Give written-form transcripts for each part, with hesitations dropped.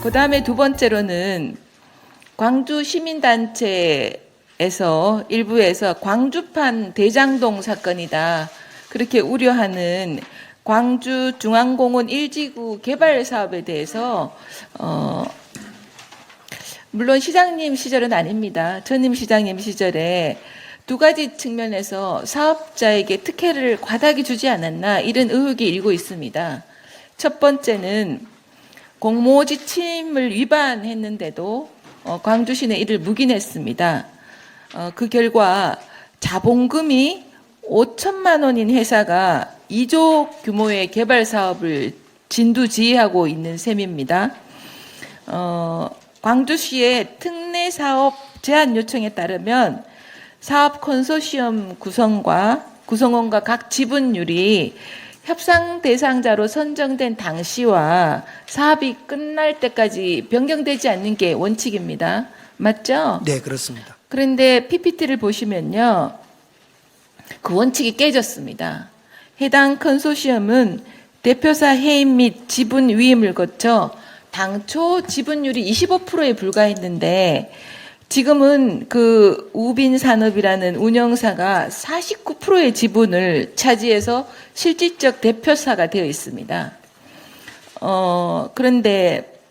그 다음에 두 번째로는 광주 시민단체에서 일부에서 광주판 대장동 사건이다, 그렇게 우려하는 광주 중앙공원 1지구 개발 사업에 대해서 물론 시장님 시절은 아닙니다. 전임 시장님 시절에 두 가지 측면에서 사업자에게 특혜를 과다하게 주지 않았나, 이런 의혹이 일고 있습니다. 첫 번째는 공모 지침을 위반했는데도 광주시는 이를 묵인했습니다. 그 결과 자본금이 5천만 원인 회사가 2조 규모의 개발 사업을 진두지휘하고 있는 셈입니다. 광주시의 특례 사업 제안 요청에 따르면 사업 컨소시엄 구성원과 각 지분율이 협상 대상자로 선정된 당시와 사업이 끝날 때까지 변경되지 않는 게 원칙입니다. 맞죠? 네, 그렇습니다. 그런데 PPT를 보시면요, 그 원칙이 깨졌습니다. 해당 컨소시엄은 대표사 해임 및 지분 위임을 거쳐 당초 지분율이 25%에 불과했는데 지금은 그 우빈산업이라는 운영사가 49%의 지분을 차지해서 실질적 대표사가 되어 있습니다. 그런데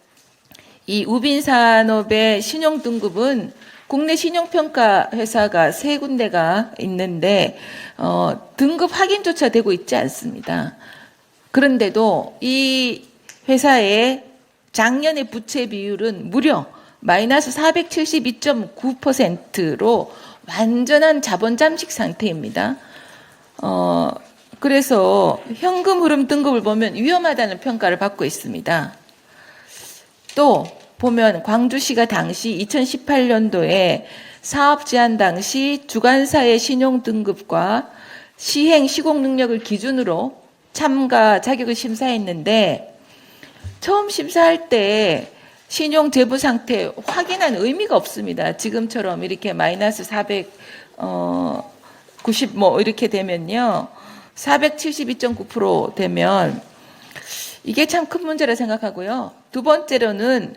이 우빈산업의 신용등급은 국내 신용평가 회사가 세 군데가 있는데 등급 확인조차 되고 있지 않습니다. 그런데도 이 회사의 작년의 부채 비율은 무려 마이너스 472.9%로 완전한 자본 잠식 상태입니다. 그래서 현금 흐름 등급을 보면 위험하다는 평가를 받고 있습니다. 또 보면 광주시가 당시 2018년도에 사업 제안 당시 주관사의 신용 등급과 시행 시공 능력을 기준으로 참가 자격을 심사했는데 처음 심사할 때 신용 재부 상태 확인한 의미가 없습니다. 지금처럼 이렇게 마이너스 490 이렇게 되면요, 472.9% 되면 이게 참 큰 문제라 생각하고요. 두 번째로는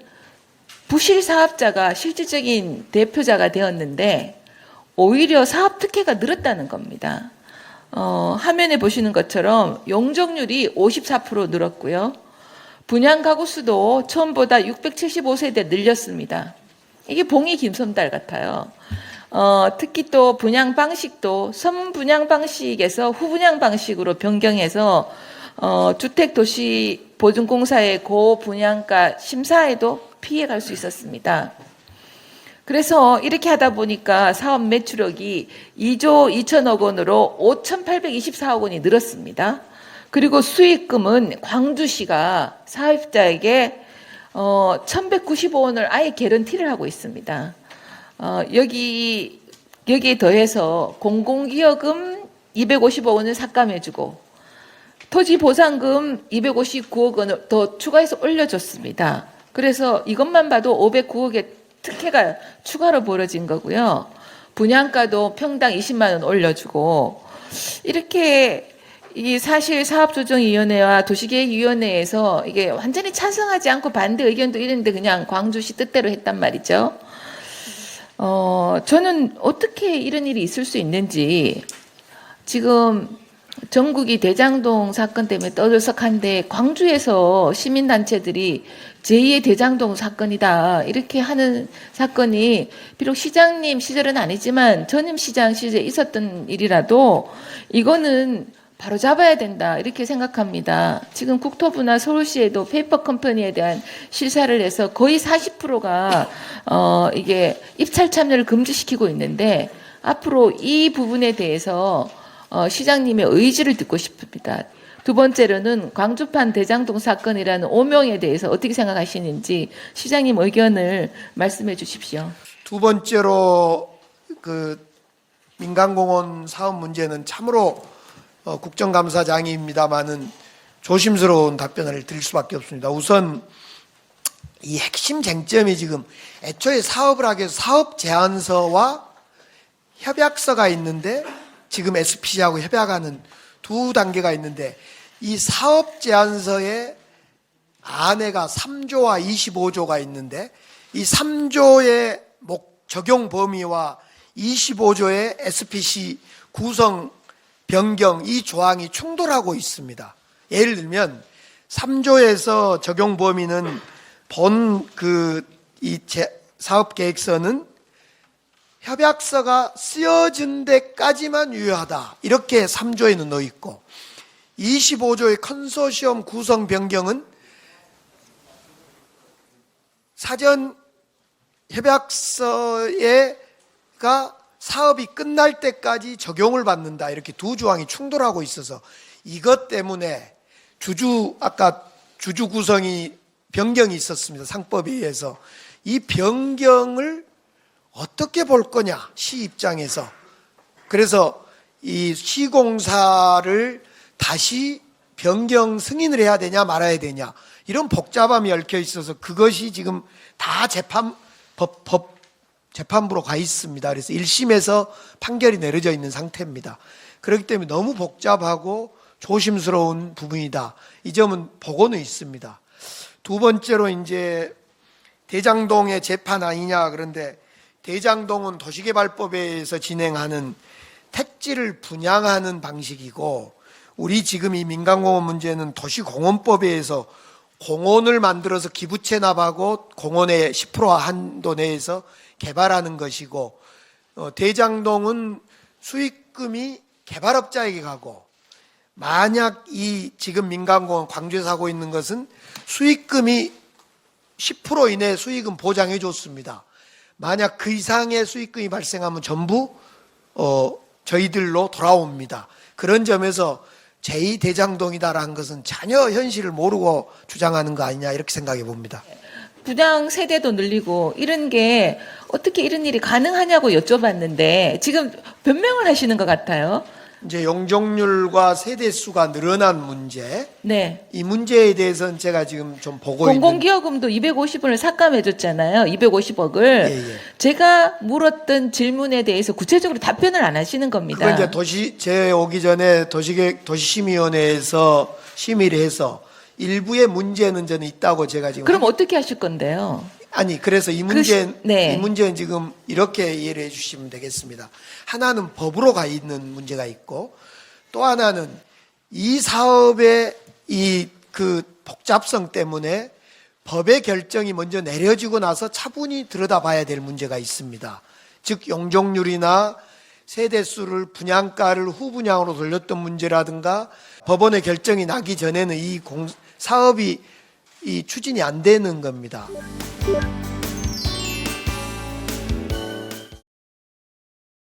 부실 사업자가 실질적인 대표자가 되었는데 오히려 사업 특혜가 늘었다는 겁니다. 화면에 보시는 것처럼 용적률이 54% 늘었고요. 분양 가구 수도 처음보다 675세대 늘렸습니다. 이게 봉이 김솜달 같아요. 특히 또 분양 방식도 선분양 방식에서 후분양 방식으로 변경해서 주택도시보증공사의 고분양가 심사에도 피해갈 수 있었습니다. 그래서 이렇게 하다 보니까 사업 매출액이 2조 2천억 원으로 5,824억 원이 늘었습니다. 그리고 수익금은 광주시가 사업자에게 1,195원을 아예 개런티를 하고 있습니다. 여기에 더해서 공공기여금 250억 원을 삭감해주고 토지보상금 259억 원을 더 추가해서 올려줬습니다. 그래서 이것만 봐도 509억의 특혜가 추가로 벌어진 거고요. 분양가도 평당 20만 원 올려주고, 이렇게 이 사실 사업조정위원회와 도시계획위원회에서 이게 완전히 찬성하지 않고 반대 의견도 이랬는데 그냥 광주시 뜻대로 했단 말이죠. 저는 어떻게 이런 일이 있을 수 있는지, 지금 전국이 대장동 사건 때문에 떠들썩한데 광주에서 시민단체들이 제2의 대장동 사건이다 이렇게 하는 사건이 비록 시장님 시절은 아니지만 전임 시장 시절에 있었던 일이라도 이거는 바로 잡아야 된다 이렇게 생각합니다. 지금 국토부나 서울시에도 페이퍼 컴퍼니에 대한 실사를 해서 거의 40%가 이게 입찰 참여를 금지시키고 있는데 앞으로 이 부분에 대해서 시장님의 의지를 듣고 싶습니다. 두 번째로는 광주판 대장동 사건이라는 오명에 대해서 어떻게 생각하시는지 시장님 의견을 말씀해 주십시오. 두 번째로 그 민간공원 사업 문제는 참으로 국정감사장입니다만은 조심스러운 답변을 드릴 수밖에 없습니다. 우선 이 핵심 쟁점이 지금 애초에 사업을 하기 위해서 사업 제안서와 협약서가 있는데 지금 SPC하고 협약하는 두 단계가 있는데 이 사업 제안서에 안에가 3조와 25조가 있는데 이 3조의 적용 범위와 25조의 SPC 구성 변경 이 조항이 충돌하고 있습니다. 예를 들면 3조에서 적용 범위는 이 사업계획서는 협약서가 쓰여진 데까지만 유효하다. 이렇게 3조에는 넣어 있고 25조의 컨소시엄 구성 변경은 사전 협약서가 사업이 끝날 때까지 적용을 받는다. 이렇게 두 조항이 충돌하고 있어서 이것 때문에 아까 주주 구성이 변경이 있었습니다. 상법에 의해서. 이 변경을 어떻게 볼 거냐, 시 입장에서. 그래서 이 시공사를 다시 변경 승인을 해야 되냐 말아야 되냐 이런 복잡함이 얽혀 있어서 그것이 지금 다 재판부로 가 있습니다. 그래서 1심에서 판결이 내려져 있는 상태입니다. 그렇기 때문에 너무 복잡하고 조심스러운 부분이다. 이 점은 보고는 있습니다. 두 번째로 이제 대장동의 재판 아니냐. 그런데 대장동은 도시개발법에서 진행하는 택지를 분양하는 방식이고 우리 지금 이 민간공원 문제는 도시공원법에 의해서 공원을 만들어서 기부 체납하고 공원의 10% 한도 내에서 개발하는 것이고 대장동은 수익금이 개발업자에게 가고 만약 이 지금 민간공원 광주에서 하고 있는 것은 수익금이 10% 이내 수익은 보장해 줬습니다. 만약 그 이상의 수익금이 발생하면 전부 저희들로 돌아옵니다. 그런 점에서 제2대장동이다라는 것은 전혀 현실을 모르고 주장하는 거 아니냐 이렇게 생각해 봅니다. 분양 세대도 늘리고 이런 게 어떻게 이런 일이 가능하냐고 여쭤봤는데 지금 변명을 하시는 것 같아요. 이제 용적률과 세대 수가 늘어난 문제, 네. 이 문제에 대해서는 제가 지금 좀 보고 있는 공공기여금도 250원을 삭감해줬잖아요. 250억을. 예. 제가 물었던 질문에 대해서 구체적으로 답변을 안 하시는 겁니다. 그건 이제 제 오기 전에 도시심의위원회에서 심의를 해서 일부의 문제는 저는 있다고 제가 지금. 그럼 어떻게 하실 건데요? 아니 그래서 이 문제는 네. 이 문제는 지금 이렇게 이해를 해주시면 되겠습니다. 하나는 법으로 가 있는 문제가 있고 또 하나는 이 사업의 그 복잡성 때문에 법의 결정이 먼저 내려지고 나서 차분히 들여다봐야 될 문제가 있습니다. 즉 용적률이나 세대수를 분양가를 후분양으로 돌렸던 문제라든가 법원의 결정이 나기 전에는 이 사업이 추진이 안 되는 겁니다.